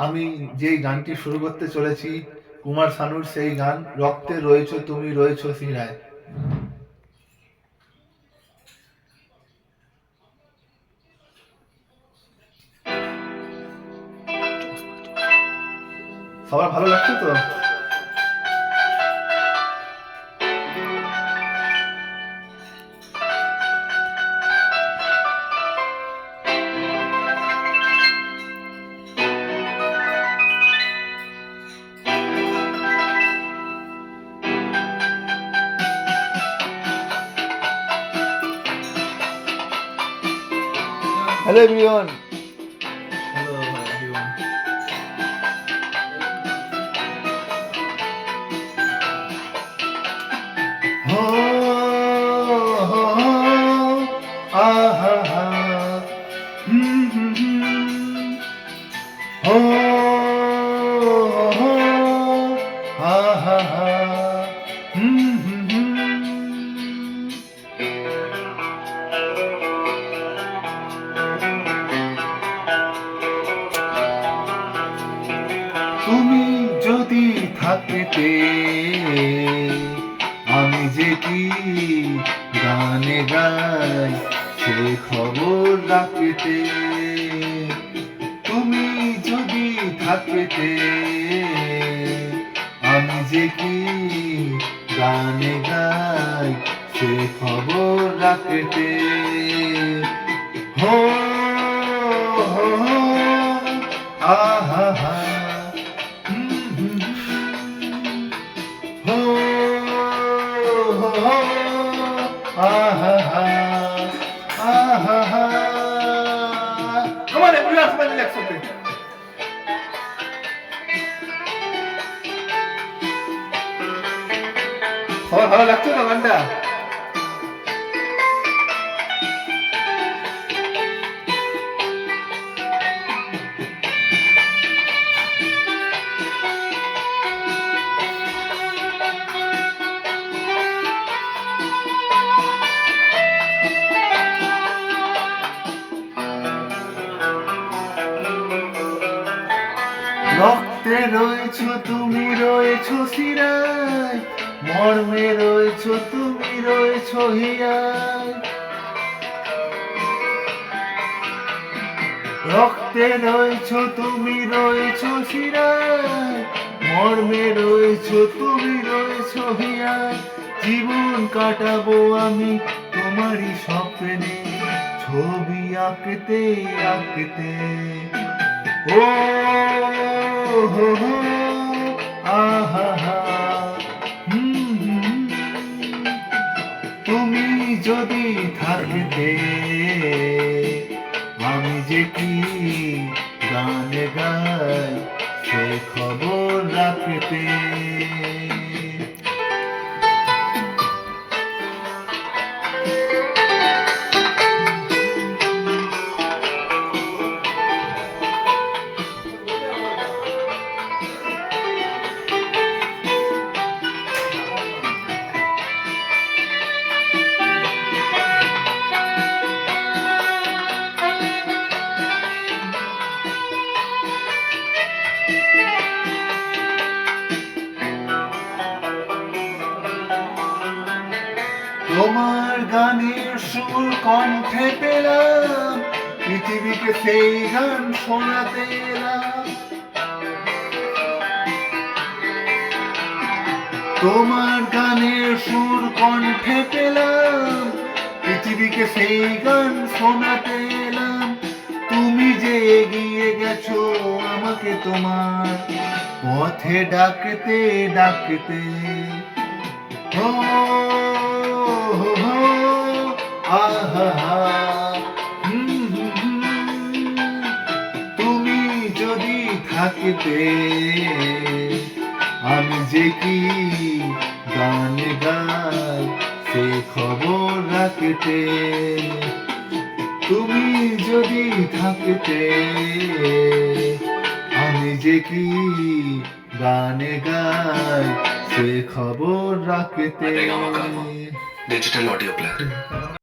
আমি যেই গানটি শুরু করতে চলেছি কুমার শানুর সেই গান, রক্তে রয়েছো তুমি রয়েছো শিরায়। সবার ভালো লাগছে তো? Hello everyone. Hello everyone. তুমি যদি থাকতে আমি যে কি গানে গাই সে খবর রাখতে। তুমি যদি থাকতে আমি যে কি গানে গাই সে খবর রাখতে। হো হো আহা হা Come on, everyone, come on, relax, okay. সবার ভালো লাগছে তো গানটা? রক্তে রয়েছো তুমি রয়েছো শিরায়, মর্মে রয়েছো তুমি রয়েছো হিয়ায়। রক্তে রয়েছো তুমি রয়েছো শিরায়, মর্মে রয়েছো তুমি রয়েছো হিয়ায়। জীবন কাটাবো আমি তোমারই স্বপ্নে, ছবি আঁকতে আঁকতে। ও হো হো আহা হা তুমি যদি থাকতে আমি যে কি গান গাই সে খবর রাখতে। তোমার গানের সুর কণ্ঠে পেলাম, পৃথিবীকে সেই গান শোনাতে এলাম। তোমার গানের সুর কণ্ঠে পেলাম, পৃথিবীকে সেই গান শোনাতে এলাম। তুমি যে এগিয়ে গেছো আমাকে তোমার পথে ডাকতে ডাকতে। ও আহা তুমি যদি থাকতে আমি যে কি গান গাই সে খবর রাখতে। তুমি যদি থাকতে আমি যে কি গান গাই সে খবর রাখতে। Digital audio player.